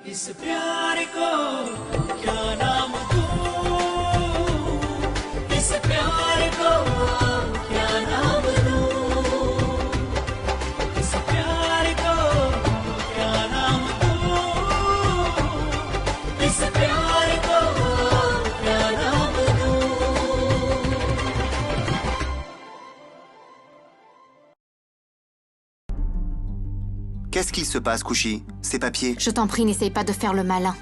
इस प्यार को क्या नाम दूं इस प्यार को क्या नाम दूं इस प्यार को क्या नाम दूं इस प्यार को क्या नाम दूं Qu'est-ce qu'il se passe, Kushi? Ces papiers? Je t'en prie, n'essaye pas de faire le malin.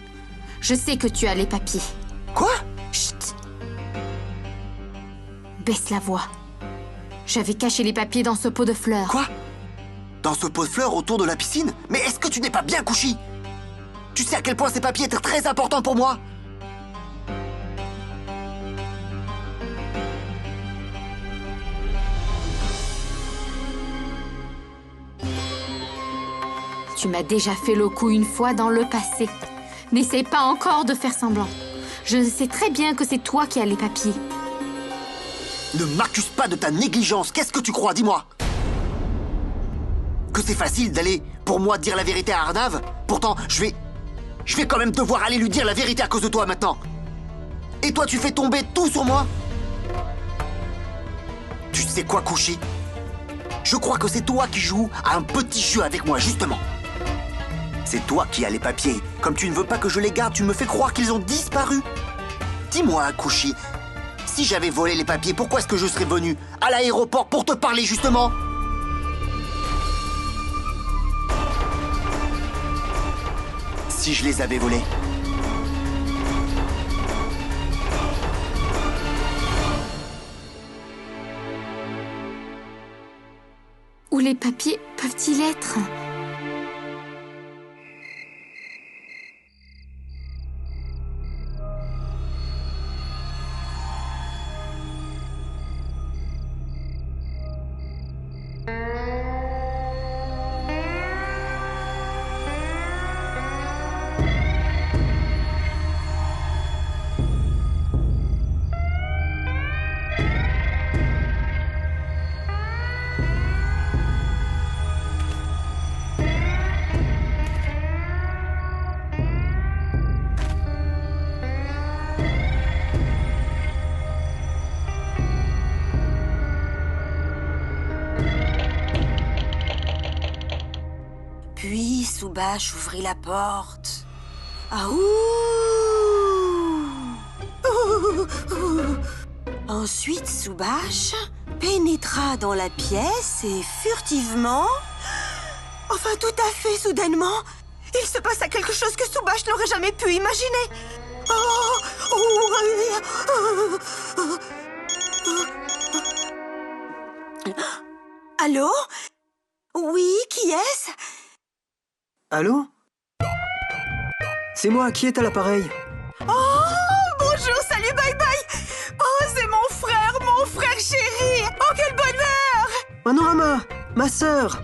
Je sais que tu as les papiers. Quoi? Chut! Baisse la voix. J'avais caché les papiers dans ce pot de fleurs. Quoi? Dans ce pot de fleurs autour de la piscine? Mais est-ce que tu n'es pas bien, Kushi? Tu sais à quel point ces papiers étaient très importants pour moi? Tu m'as déjà fait le coup une fois dans le passé. N'essaye pas encore de faire semblant. Je sais très bien que c'est toi qui as les papiers. Ne m'accuse pas de ta négligence. Qu'est-ce que tu crois? Dis-moi. Que c'est facile d'aller, pour moi, dire la vérité à Arnav? Pourtant, je vais quand même devoir aller lui dire la vérité à cause de toi maintenant. Et toi, tu fais tomber tout sur moi? Tu sais quoi, Kushi? Je crois que c'est toi qui joues à un petit jeu avec moi, justement. C'est toi qui as les papiers. Comme tu ne veux pas que je les garde, tu me fais croire qu'ils ont disparu. Dis-moi, Kushi, si j'avais volé les papiers, pourquoi est-ce que je serais venu à l'aéroport pour te parler, justement? Si je les avais volés. Où les papiers peuvent-ils être? Puis Subhash ouvrit la porte. Ah ouh! Ensuite, Subhash pénétra dans la pièce et furtivement... Enfin, tout à fait soudainement, il se passa quelque chose que Subhash n'aurait jamais pu imaginer. Allô? Oui, qui est-ce? Allô? C'est moi, qui est à l'appareil? Oh, bonjour, salut, bye bye. Oh, c'est mon frère chéri. Oh, quel bonheur. Manorama, ma sœur.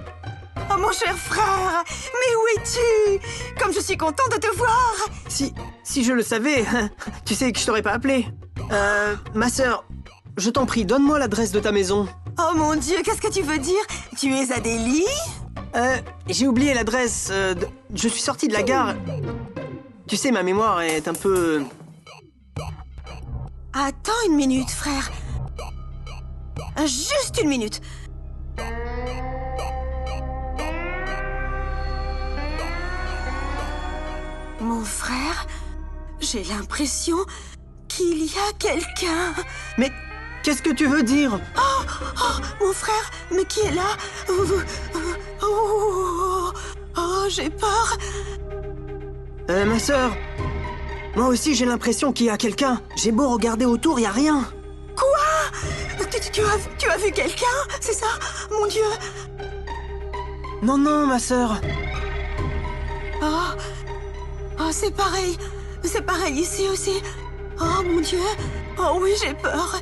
Oh, mon cher frère, mais où es-tu? Comme je suis content de te voir. Si je le savais, tu sais que je t'aurais pas appelé. Ma sœur, je t'en prie, donne-moi l'adresse de ta maison. Oh mon Dieu, qu'est-ce que tu veux dire? Tu es à Delhi? J'ai oublié l'adresse. Je suis sorti de la gare. Tu sais, ma mémoire est un peu... Attends une minute, frère. Juste une minute. Mon frère, j'ai l'impression qu'il y a quelqu'un. Mais qu'est-ce que tu veux dire? Mon frère, mais qui est là? Oh, j'ai peur. Ma sœur, moi aussi j'ai l'impression qu'il y a quelqu'un. J'ai beau regarder autour, il y a rien. Quoi? Tu as vu quelqu'un? C'est ça? Mon Dieu. Non, ma sœur. Oh, c'est pareil. C'est pareil ici aussi. Oh, mon Dieu. Oh oui, j'ai peur.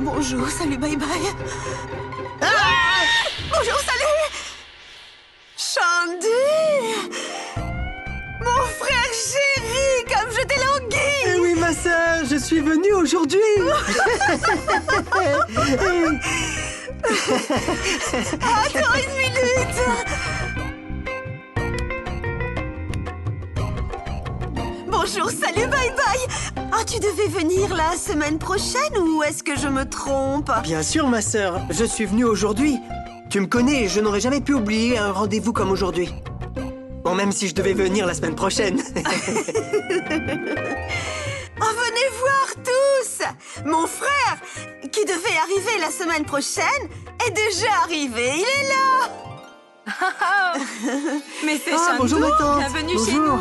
Bonjour, salut, bye bye. Bonjour, salut. Shandy! Mon frère chéri, comme je t'ai langui! Eh oui, ma sœur, je suis venue aujourd'hui. Attends une minute. Bonjour, salut, bye bye. Ah, tu devais venir la semaine prochaine ou est-ce que je me trompe? Bien sûr, ma sœur, je suis venue aujourd'hui. Tu me connais, je n'aurais jamais pu oublier un rendez-vous comme aujourd'hui. Bon, même si je devais venir la semaine prochaine. Oh, venez voir tous. Mon frère, qui devait arriver la semaine prochaine, est déjà arrivé. Il est là. Mais c'est Ah, Chandu, bonjour, ma tante. bienvenue chez Bonjour. nous.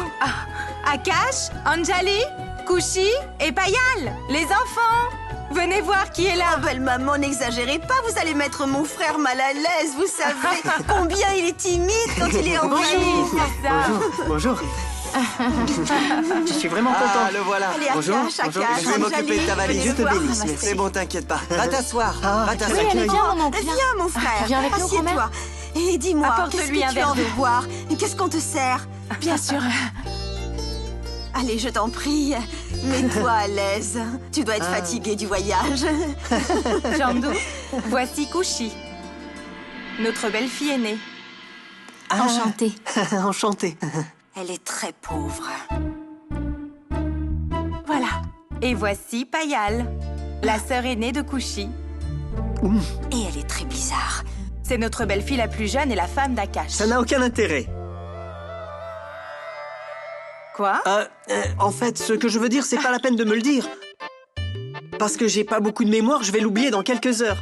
Akash, Anjali, Kushi et Payal, les enfants. Venez voir qui est là. Ah, belle maman, n'exagérez pas, vous allez mettre mon frère mal à l'aise. Vous savez combien il est timide quand il est en Oui, famille. c'est ça. Bonjour, bonjour. Je suis vraiment content. Ah, le voilà. Allez, Bonjour, Akash, bonjour. Akash, Je vais m'occuper de ta valise. venez Je te voir. bénis. C'est bon, t'inquiète pas. Va t'asseoir. Ah, Va Oui, t'asseoir. elle est bien, mon oncle. Viens, mon frère. Viens avec nous, Assieds-toi. grand-mère. Et dis-moi, Apporte-lui qu'est-ce un que tu as verre envie de d'eau. boire? Qu'est-ce qu'on te sert? Bien sûr. Allez, je t'en prie, mets-toi à l'aise. Tu dois être fatigué du voyage. Chandu, voici Kushi, notre belle-fille aînée. Enchantée. Enchanté. Elle est très pauvre. Voilà. Et voici Payal, la sœur aînée de Kushi. Et elle est très bizarre. C'est notre belle-fille la plus jeune et la femme d'Akash. Ça n'a aucun intérêt. Quoi? En fait, ce que je veux dire, c'est pas la peine de me le dire. Parce que j'ai pas beaucoup de mémoire, je vais l'oublier dans quelques heures.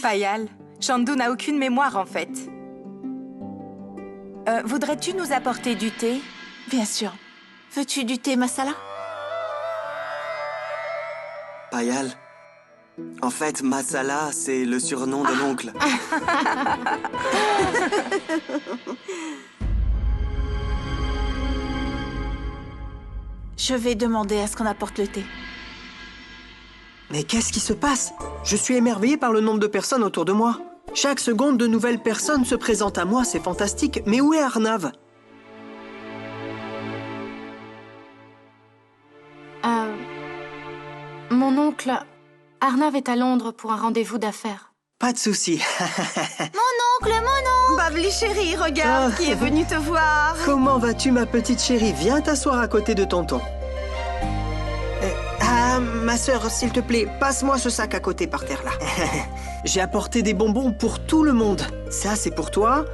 Payal, Chandu n'a aucune mémoire en fait. Voudrais-tu nous apporter du thé? Bien sûr. Veux-tu du thé masala? Payal. En fait, Masala, c'est le surnom de l'oncle. Je vais demander à ce qu'on apporte le thé. Mais qu'est-ce qui se passe? Je suis émerveillé par le nombre de personnes autour de moi. Chaque seconde, de nouvelles personnes se présentent à moi, c'est fantastique. Mais où est Arnav? Mon oncle, Arnav est à Londres pour un rendez-vous d'affaires. Pas de souci. Babli chérie, regarde Ah. qui est venu te voir. Comment vas-tu, ma petite chérie? Viens t'asseoir à côté de tonton. Ma sœur, s'il te plaît, passe-moi ce sac à côté par terre, là. J'ai apporté des bonbons pour tout le monde. Ça, c'est pour toi.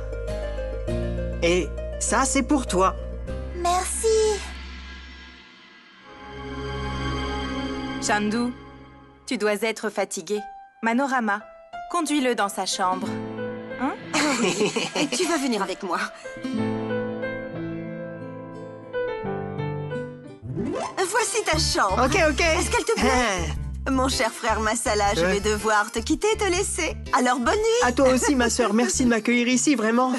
Et ça, c'est pour toi. Merci. Chandu, tu dois être fatigué. Manorama, conduis-le dans sa chambre. Et tu vas venir avec moi. Voici ta chambre. Ok. Est-ce qu'elle te plaît? Mon cher frère Masala, je vais devoir te quitter et te laisser. Alors bonne nuit. À toi aussi, ma sœur. Merci de m'accueillir ici, vraiment.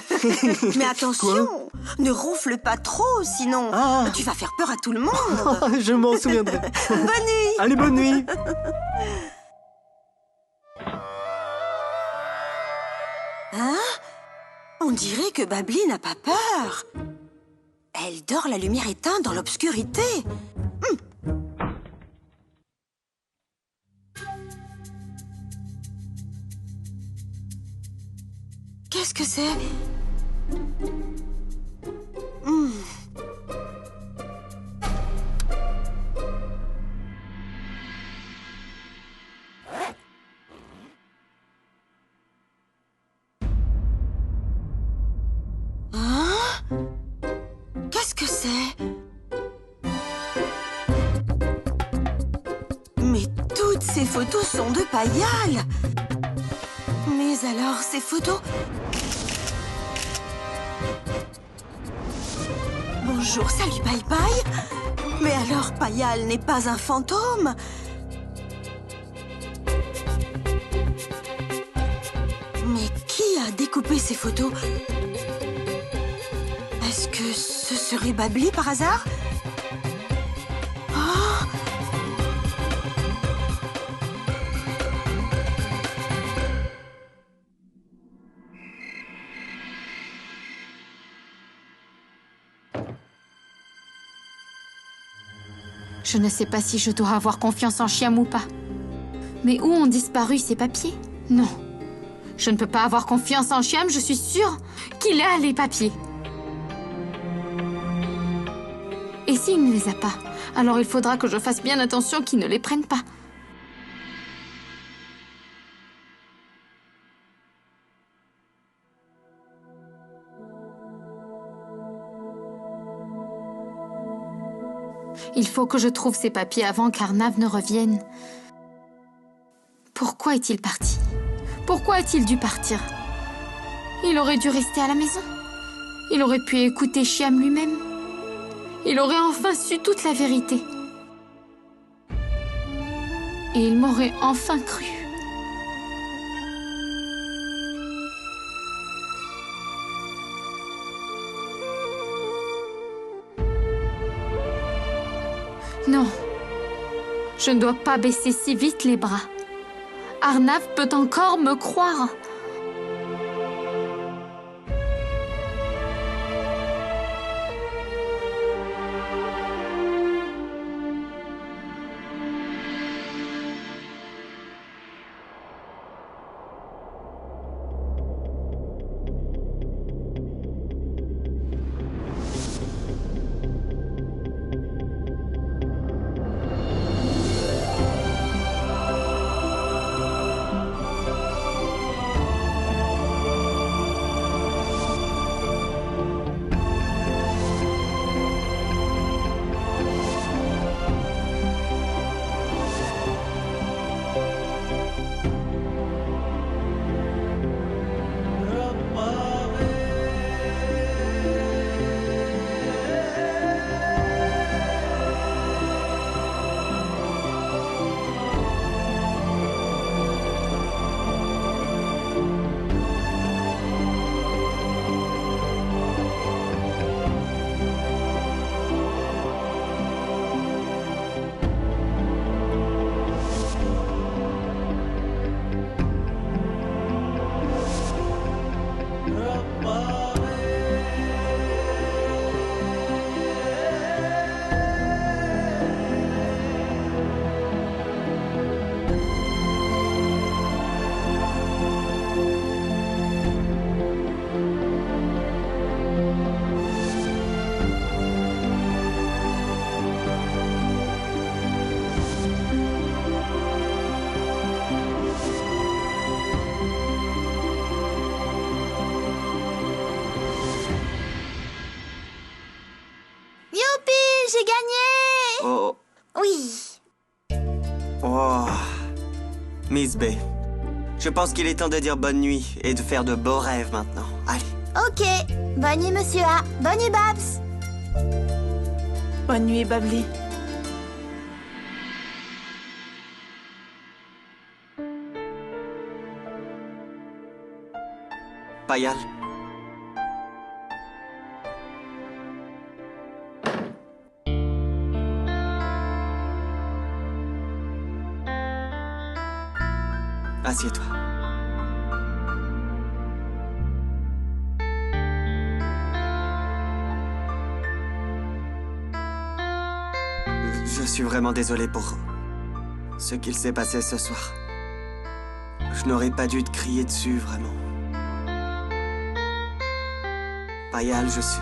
Mais attention, ne ronfle pas trop, sinon Ah. tu vas faire peur à tout le monde. Je m'en souviendrai. Bonne nuit. Allez, bonne nuit. Hein? On dirait que Babli n'a pas peur. Elle dort la lumière éteinte dans l'obscurité. Qu'est-ce que c'est? Qu'est-ce que c'est? Mais toutes ces photos sont de Payal. Mais alors, ces photos... Bonjour, salut, bye bye. Mais alors, Payal n'est pas un fantôme. Mais qui a découpé ces photos? Est-ce que ce serait Babli par hasard? Oh! Je ne sais pas si je dois avoir confiance en Chiam ou pas. Mais où ont disparu ces papiers? Non. Je ne peux pas avoir confiance en Shyam, je suis sûre qu'il a les papiers. Et s'il ne les a pas, alors il faudra que je fasse bien attention qu'il ne les prenne pas. Il faut que je trouve ces papiers avant qu'Arnav ne revienne. Pourquoi est-il parti? Pourquoi a-t-il dû partir? Il aurait dû rester à la maison. Il aurait pu écouter Shyam lui-même. Il aurait enfin su toute la vérité. Et il m'aurait enfin cru. Non, je ne dois pas baisser si vite les bras. Arnav peut encore me croire. J'ai gagné! Oh. Oui. Oh. Miss B, je pense qu'il est temps de dire bonne nuit et de faire de beaux rêves maintenant. Allez. Ok. Bonne nuit, monsieur A. Bonne nuit, Babs. Bonne nuit, Babli. Payal. Assieds-toi. Je suis vraiment désolé pour ce qu'il s'est passé ce soir. Je n'aurais pas dû te crier dessus, vraiment. Payal, je suis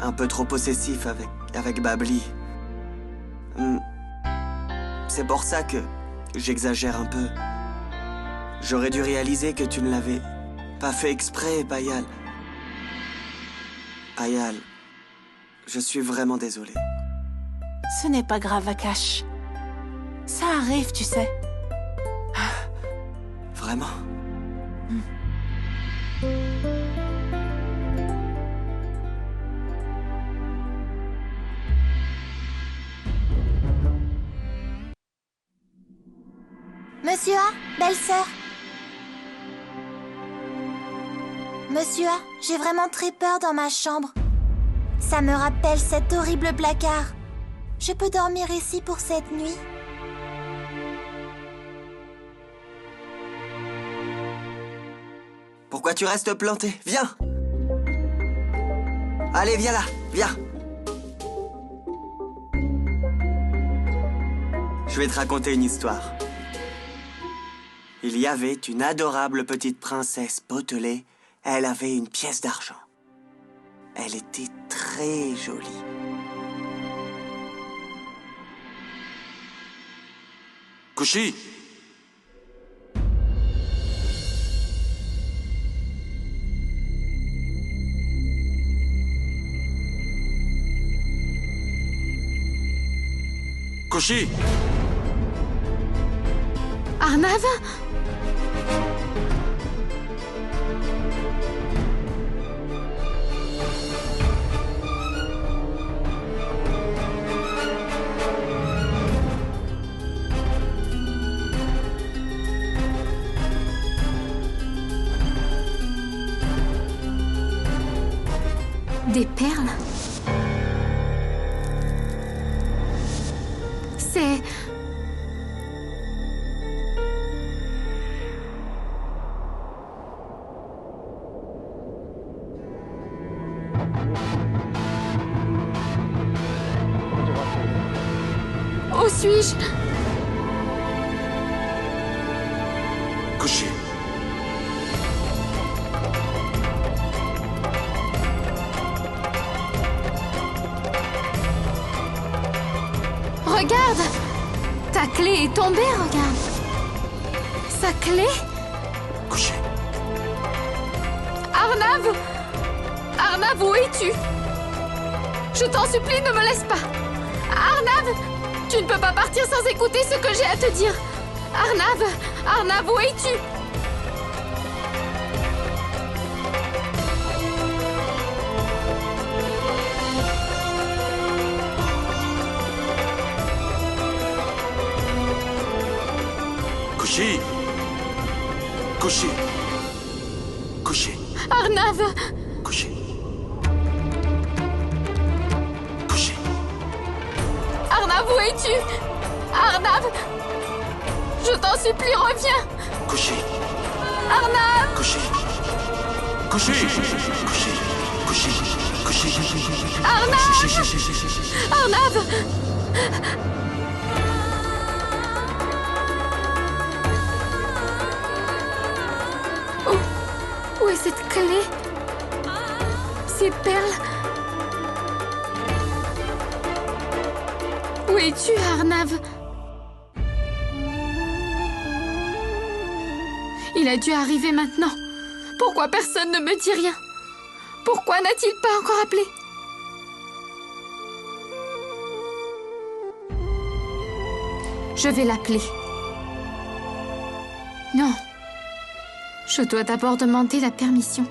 un peu trop possessif avec Babli. C'est pour ça que j'exagère un peu. J'aurais dû réaliser que tu ne l'avais pas fait exprès, Payal. Payal, je suis vraiment désolé. Ce n'est pas grave, Akash. Ça arrive, tu sais. Vraiment? Monsieur A, belle-sœur. Monsieur A, j'ai vraiment très peur dans ma chambre. Ça me rappelle cet horrible placard. Je peux dormir ici pour cette nuit? Pourquoi tu restes planté? Viens! Allez, viens là, viens! Je vais te raconter une histoire. Il y avait une adorable petite princesse potelée. Elle avait une pièce d'argent. Elle était très jolie. Kushi! Kushi! Arnav? Des perles? C'est... Où suis-je? Kushi! Regarde! Ta clé est tombée, regarde! Sa clé? Kushi! Arnav! Arnav, où es-tu? Je t'en supplie, ne me laisse pas! Arnav! Tu ne peux pas partir sans écouter ce que j'ai à te dire! Arnav! Arnav, où es-tu? Kushi! Kushi! Kushi! Arnav! Kushi! Kushi! Arnav, où es-tu? Arnav! Je t'en supplie, reviens! Kushi! Arnav! Kushi! Kushi! Kushi! Kushi! Kushi! Arnav! Arnav! Où est cette clé? Ces perles? Où es-tu, Arnav? Il a dû arriver maintenant. Pourquoi personne ne me dit rien? Pourquoi n'a-t-il pas encore appelé? Je vais l'appeler. Non. Je dois d'abord demander la permission.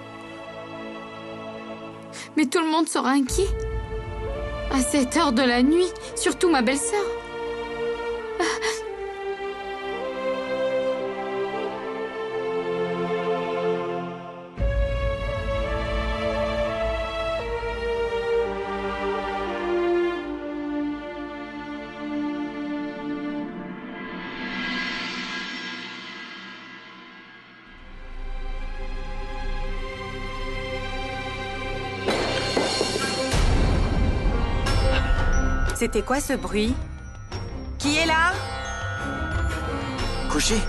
Mais tout le monde sera inquiet. À cette heure de la nuit, surtout ma belle-sœur. C'était quoi ce bruit? Qui est là? Kushi?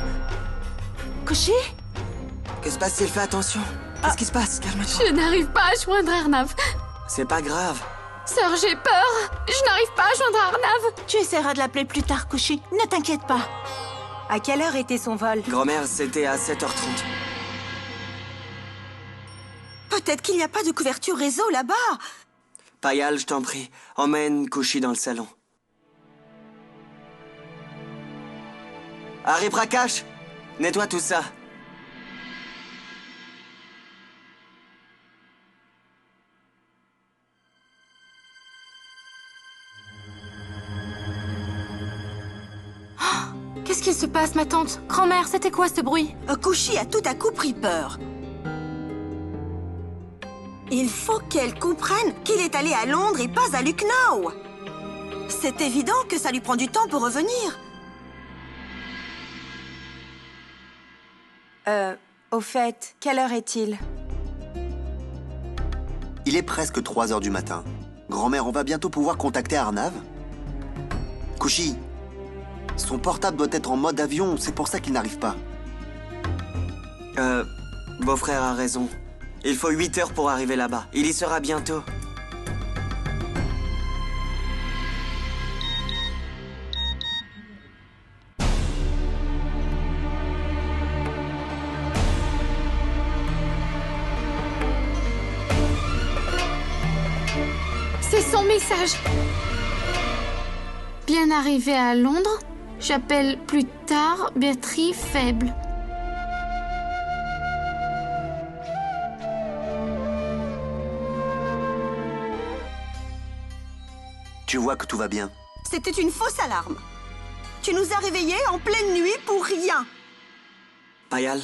Kushi? Que se passe-t-il? Fais attention. Qu'est-ce qui se passe? Calme-toi. Je n'arrive pas à joindre Arnav. C'est pas grave. Sœur, j'ai peur. Je n'arrive pas à joindre Arnav. Tu essaieras de l'appeler plus tard, Kushi. Ne t'inquiète pas. À quelle heure était son vol? Grand-mère, c'était à 7h30. Peut-être qu'il n'y a pas de couverture réseau là-bas. Payal, je t'en prie, emmène Kushi dans le salon. Harry Prakash, nettoie tout ça. Qu'est-ce qu'il se passe, ma tante? Grand-mère, c'était quoi ce bruit? Kushi a tout à coup pris peur. Il faut qu'elle comprenne qu'il est allé à Londres et pas à Lucknow. C'est évident que ça lui prend du temps pour revenir. Au fait, quelle heure est-il? Il est presque 3 heures du matin. Grand-mère, on va bientôt pouvoir contacter Arnav? Kushi, son portable doit être en mode avion, c'est pour ça qu'il n'arrive pas. Beau-frère a raison. Il faut 8 heures pour arriver là-bas. Il y sera bientôt. C'est son message. Bien arrivé à Londres, j'appelle plus tard batterie faible. Tu vois que tout va bien. C'était une fausse alarme. Tu nous as réveillés en pleine nuit pour rien. Payal,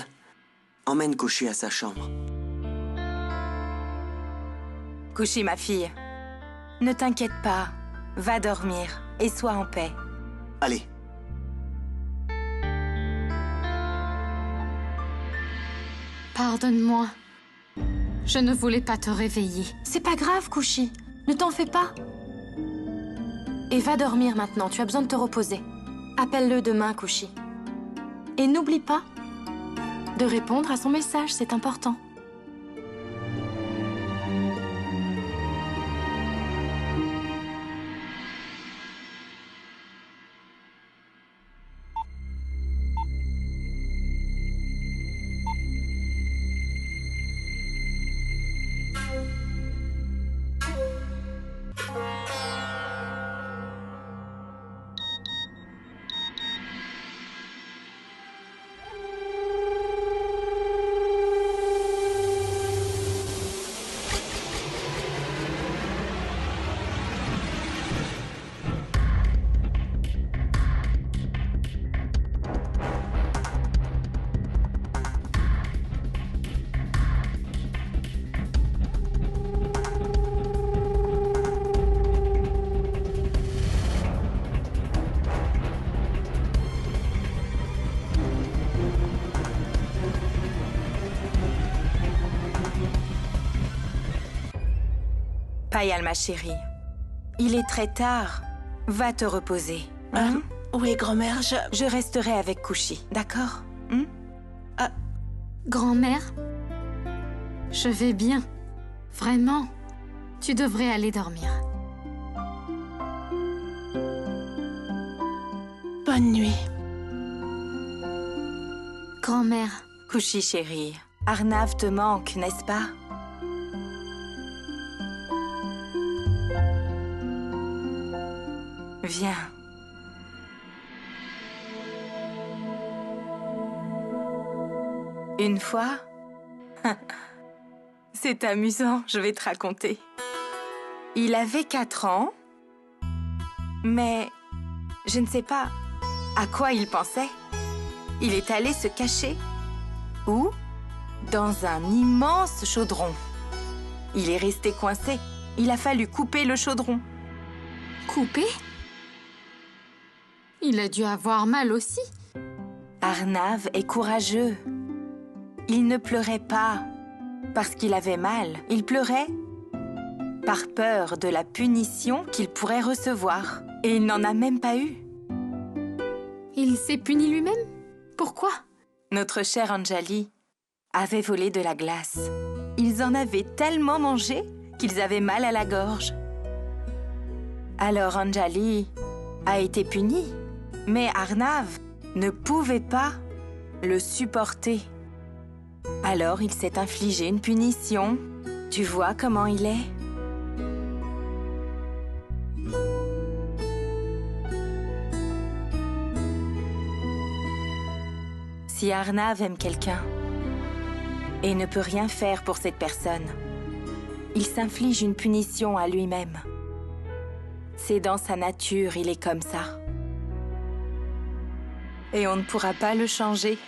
emmène Kushi à sa chambre. Kushi, ma fille, ne t'inquiète pas. Va dormir et sois en paix. Allez. Pardonne-moi. Je ne voulais pas te réveiller. C'est pas grave, Kushi. Ne t'en fais pas. Et va dormir maintenant, tu as besoin de te reposer. Appelle-le demain, Kushi. Et n'oublie pas de répondre à son message, c'est important. Payal, ma chérie, il est très tard. Va te reposer. Hein? Oui, grand-mère, Je resterai avec Kushi, d'accord? Grand-mère, je vais bien. Vraiment, tu devrais aller dormir. Bonne nuit. Grand-mère, Kushi, chérie, Arnav te manque, n'est-ce pas? Viens. Une fois, c'est amusant, je vais te raconter. Il avait 4 ans, mais je ne sais pas à quoi il pensait. Il est allé se cacher. Où? Dans un immense chaudron. Il est resté coincé. Il a fallu couper le chaudron. coupé? Il a dû avoir mal aussi. Arnav est courageux. Il ne pleurait pas parce qu'il avait mal. Il pleurait par peur de la punition qu'il pourrait recevoir. Et il n'en a même pas eu. Il s'est puni lui-même? Pourquoi? Notre chère Anjali avait volé de la glace. Ils en avaient tellement mangé qu'ils avaient mal à la gorge. Alors Anjali a été punie. Mais Arnav ne pouvait pas le supporter. Alors il s'est infligé une punition. Tu vois comment il est? Si Arnav aime quelqu'un et ne peut rien faire pour cette personne, il s'inflige une punition à lui-même. C'est dans sa nature, il est comme ça. Et on ne pourra pas le changer.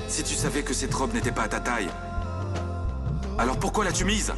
Si tu savais que cette robe n'était pas à ta taille, alors pourquoi l'as-tu mise?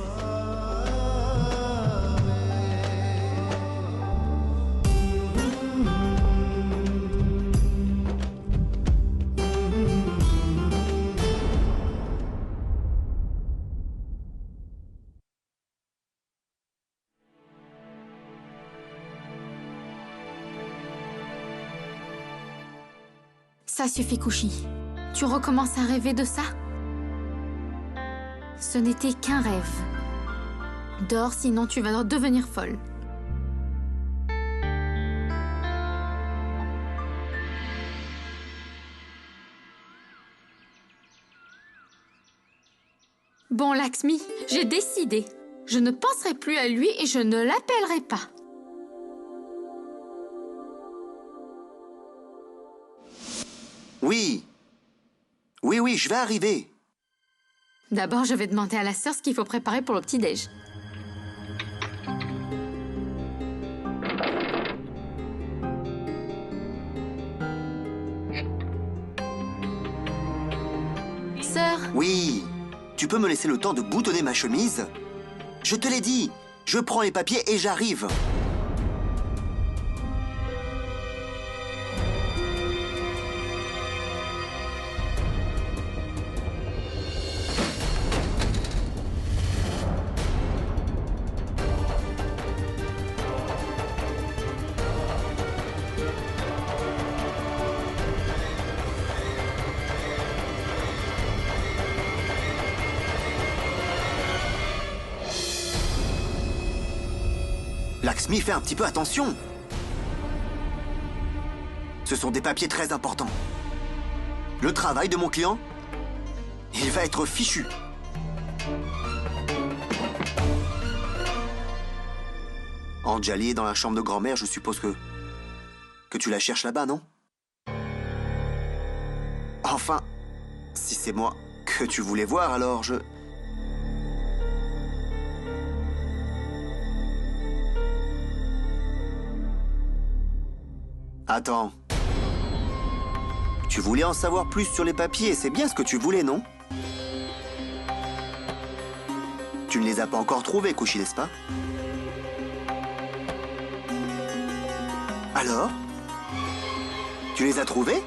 Ça suffit, Kushi. Tu recommences à rêver de ça? Ce n'était qu'un rêve. Dors, sinon tu vas devenir folle. Bon, Lakshmi, j'ai décidé. Je ne penserai plus à lui et je ne l'appellerai pas. Oui. Oui, je vais arriver. D'abord, je vais demander à la sœur ce qu'il faut préparer pour le petit-déj. Sœur, Oui. Tu peux me laisser le temps de boutonner ma chemise? Je te l'ai dit. Je prends les papiers et j'arrive. Lakshmi, fais un petit peu attention. Ce sont des papiers très importants. Le travail de mon client, il va être fichu. Anjali est dans la chambre de grand-mère, je suppose que tu la cherches là-bas, non? Enfin, si c'est moi que tu voulais voir, alors je... Attends. Tu voulais en savoir plus sur les papiers, c'est bien ce que tu voulais, non? Tu ne les as pas encore trouvés, Kushi, n'est-ce pas? Alors? Tu les as trouvés?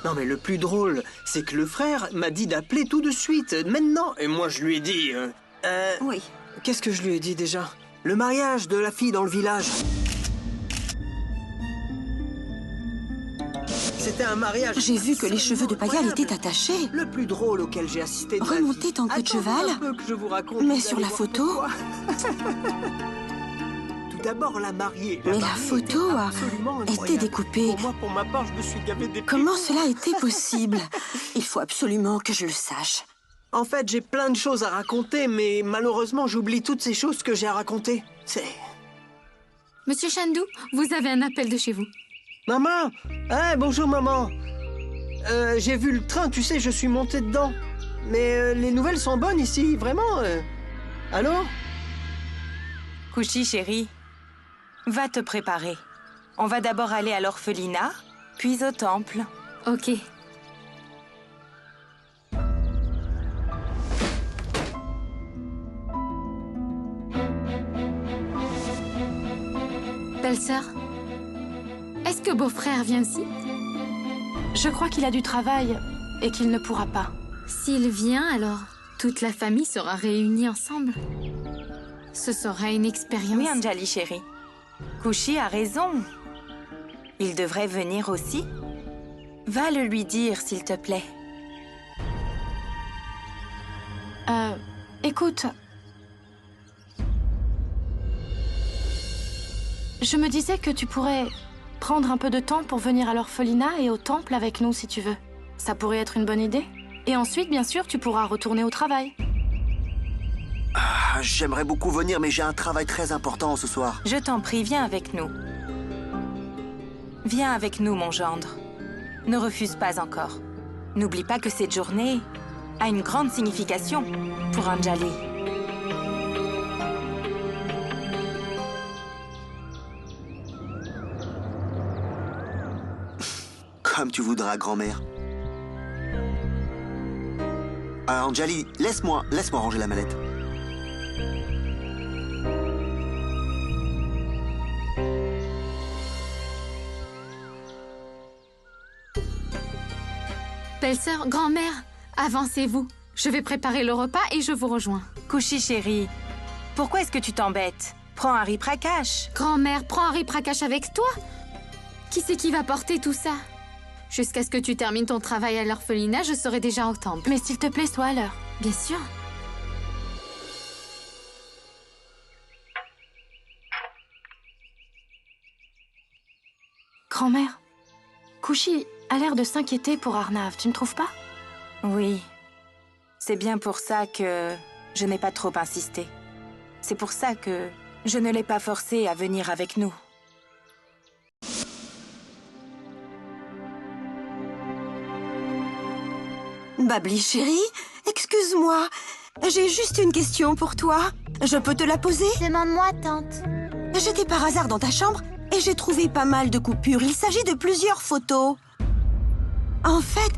Non mais le plus drôle, c'est que le frère m'a dit d'appeler tout de suite, maintenant. Et moi je lui ai dit... Oui. Qu'est-ce que je lui ai dit déjà? Le mariage de la fille dans le village. C'était un mariage... J'ai vu que les cheveux de Payal étaient attachés. Le plus drôle auquel j'ai assisté de ma vie. Remontés en queue de cheval. Attendez un peu que je vous raconte, Mais vous sur allez la voir photo... pourquoi. Tout d'abord, la mariée. Mais la mariée photo était a absolument été incroyable. découpée. Pour ma part, je me suis gavé des Comment petits- cela était possible? Il faut absolument que je le sache. En fait, j'ai plein de choses à raconter, mais malheureusement, j'oublie toutes ces choses que j'ai à raconter. C'est... Monsieur Chandu, vous avez un appel de chez vous. Maman! Ah, bonjour, maman! J'ai vu le train, tu sais, je suis monté dedans. Mais les nouvelles sont bonnes ici, vraiment. Allô? Kushi, chérie, va te préparer. On va d'abord aller à l'orphelinat, puis au temple. Ok. Belle-sœur, est-ce que beau-frère vient aussi? Je crois qu'il a du travail et qu'il ne pourra pas. S'il vient, alors toute la famille sera réunie ensemble. Ce sera une expérience. Oui, Anjali, chérie. Kushi a raison. Il devrait venir aussi. Va le lui dire, s'il te plaît. Écoute... Je me disais que tu pourrais prendre un peu de temps pour venir à l'orphelinat et au temple avec nous, si tu veux. Ça pourrait être une bonne idée. Et ensuite, bien sûr, tu pourras retourner au travail. Ah, j'aimerais beaucoup venir, mais j'ai un travail très important ce soir. Je t'en prie, viens avec nous. Viens avec nous, mon gendre. Ne refuse pas encore. N'oublie pas que cette journée a une grande signification pour Anjali. Comme tu voudras, grand-mère. Anjali, laisse-moi ranger la mallette. Belle-sœur, grand-mère, avancez-vous. Je vais préparer le repas et je vous rejoins. Kushi, chérie, pourquoi est-ce que tu t'embêtes? Prends Harry Prakash. Grand-mère, prends Harry Prakash avec toi. Qui c'est qui va porter tout ça? Jusqu'à ce que tu termines ton travail à l'orphelinat, je serai déjà au temple. Mais s'il te plaît, sois à l'heure. Bien sûr. Grand-mère, Kushi a l'air de s'inquiéter pour Arnav, tu ne trouves pas? Oui. C'est bien pour ça que je n'ai pas trop insisté. C'est pour ça que je ne l'ai pas forcé à venir avec nous. Babli chérie, excuse-moi. J'ai juste une question pour toi. Je peux te la poser? Demande-moi, tante. J'étais par hasard dans ta chambre et j'ai trouvé pas mal de coupures. Il s'agit de plusieurs photos. En fait,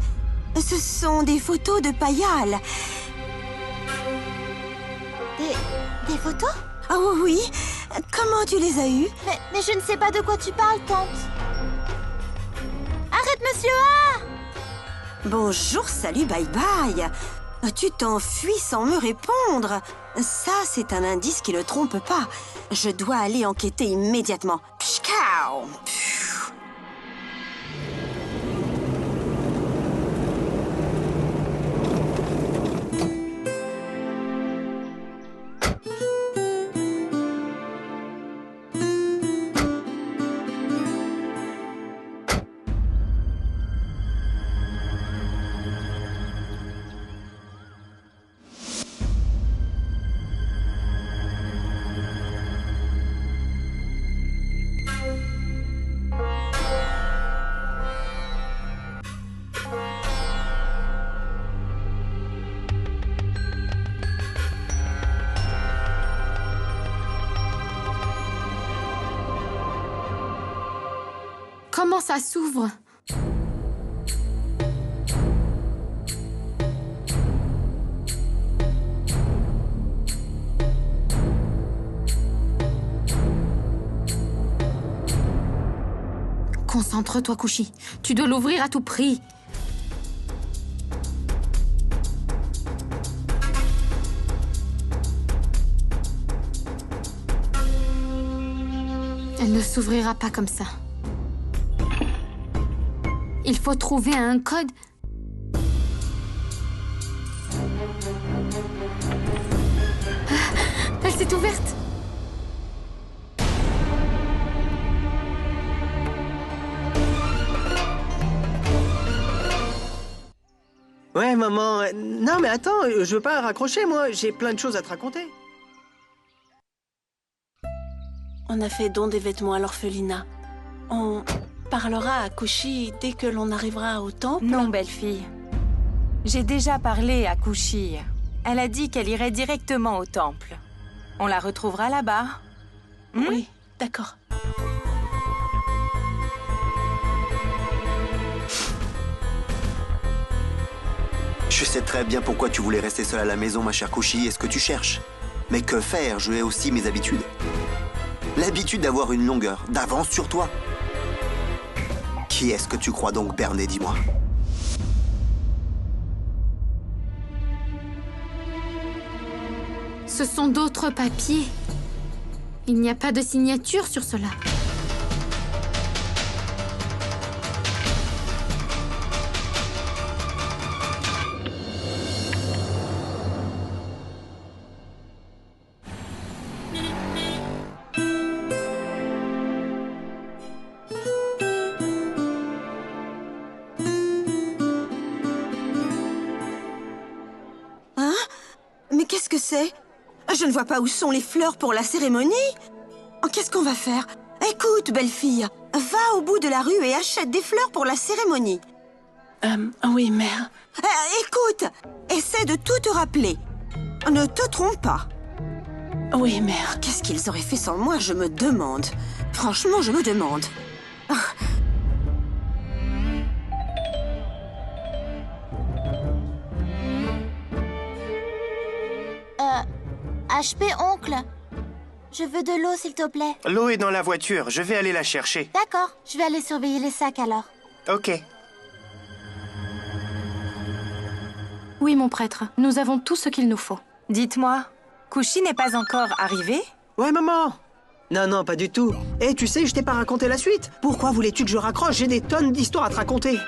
ce sont des photos de Payal. Des photos? Ah oui, oui. Comment tu les as eues? Mais je ne sais pas de quoi tu parles, tante. Arrête, monsieur A! Bonjour, salut, bye bye. Tu t'enfuis sans me répondre. Ça, c'est un indice qui ne trompe pas. Je dois aller enquêter immédiatement. Pshkau! Comment ça s'ouvre? Concentre-toi, Kushi. Tu dois l'ouvrir à tout prix. Elle ne s'ouvrira pas comme ça. Il faut trouver un code. Ah, elle s'est ouverte. Ouais, maman. Non, mais attends, je veux pas raccrocher, moi. J'ai plein de choses à te raconter. On a fait don des vêtements à l'orphelinat. On parlera à Kushi dès que l'on arrivera au temple. Non, belle-fille. J'ai déjà parlé à Kushi. Elle a dit qu'elle irait directement au temple. On la retrouvera là-bas. Oui, d'accord. Je sais très bien pourquoi tu voulais rester seule à la maison, ma chère Kushi, et ce que tu cherches. Mais que faire? Je ai aussi mes habitudes. L'habitude d'avoir une longueur d'avance sur toi. Qui est-ce que tu crois donc berner, dis-moi? Ce sont d'autres papiers. Il n'y a pas de signature sur cela. Mais qu'est-ce que c'est? Je ne vois pas où sont les fleurs pour la cérémonie. Qu'est-ce qu'on va faire? Écoute, belle fille, va au bout de la rue et achète des fleurs pour la cérémonie. Oui, mère. Écoute, essaie de tout te rappeler. Ne te trompe pas. Oui, mère. Qu'est-ce qu'ils auraient fait sans moi, je me demande. Franchement, je me demande. HP, oncle. Je veux de l'eau, s'il te plaît. L'eau est dans la voiture, je vais aller la chercher. D'accord, je vais aller surveiller les sacs alors. Ok. Oui, mon prêtre, nous avons tout ce qu'il nous faut. Dites-moi, Kushi n'est pas encore arrivé? Ouais, maman. Non, non, pas du tout. Et tu sais, je t'ai pas raconté la suite. Pourquoi voulais-tu que je raccroche? J'ai des tonnes d'histoires à te raconter.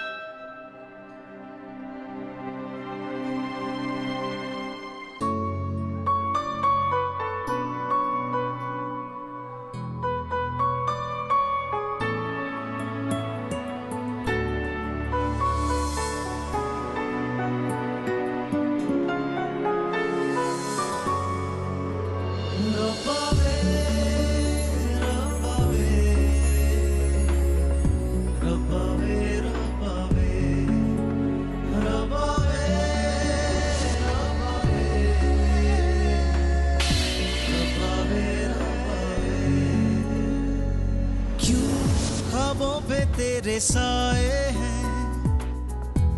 ख्वाबों पे तेरे साए हैं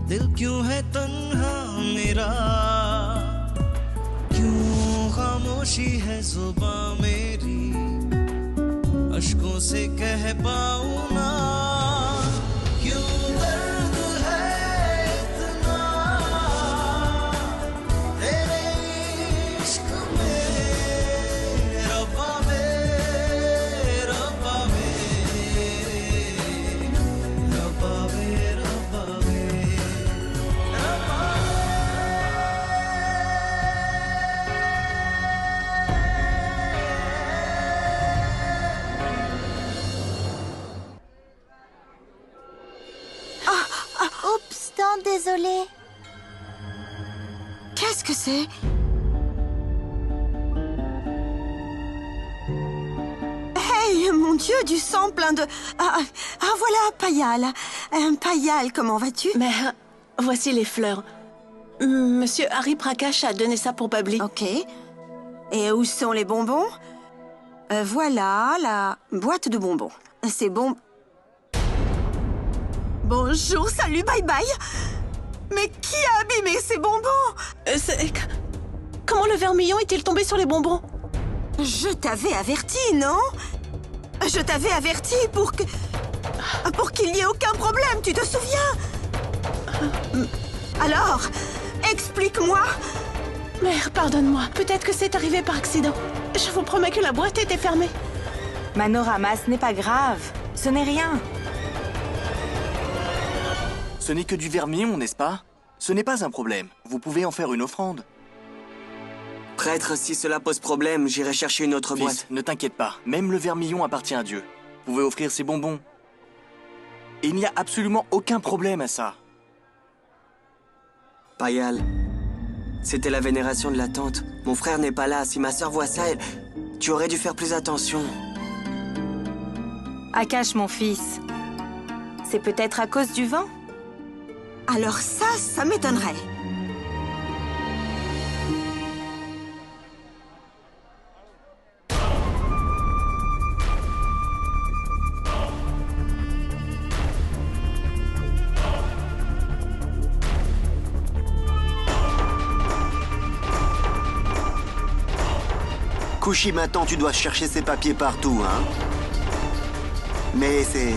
दिल क्यों है तन्हा मेरा क्यों खामोशी है जुबां मेरी अश्कों से कह पाऊं ना क्यों दर्द है इतना तेरे इश्क में रब्बा Oups, tant désolée. Qu'est-ce que c'est? Hey, mon Dieu, du sang plein de... voilà, Payal. Payal, comment vas-tu? Mère, voici les fleurs. Monsieur Harry Prakash a donné ça pour Babli. Ok. Et où sont les bonbons? Voilà la boîte de bonbons. C'est bon. Bonjour, salut, bye bye. Mais qui a abîmé ces bonbons? Comment le vermillon est-il tombé sur les bonbons? Je t'avais averti, non? Je t'avais averti pour qu'il n'y ait aucun problème, tu te souviens? Alors, explique-moi. Mère, pardonne-moi. Peut-être que c'est arrivé par accident. Je vous promets que la boîte était fermée. Manorama, ce n'est pas grave. Ce n'est rien. Ce n'est que du vermillon, n'est-ce pas? Ce n'est pas un problème. Vous pouvez en faire une offrande. Prêtre, si cela pose problème, j'irai chercher une autre boîte. Ne t'inquiète pas. Même le vermillon appartient à Dieu. Vous pouvez offrir ces bonbons. Et il n'y a absolument aucun problème à ça. Payal, c'était la vénération de la tante. Mon frère n'est pas là. Si ma sœur voit ça, tu aurais dû faire plus attention. Akash, mon fils. C'est peut-être à cause du vent? Alors ça m'étonnerait. Kushi, maintenant tu dois chercher ces papiers partout, hein. Mais c'est...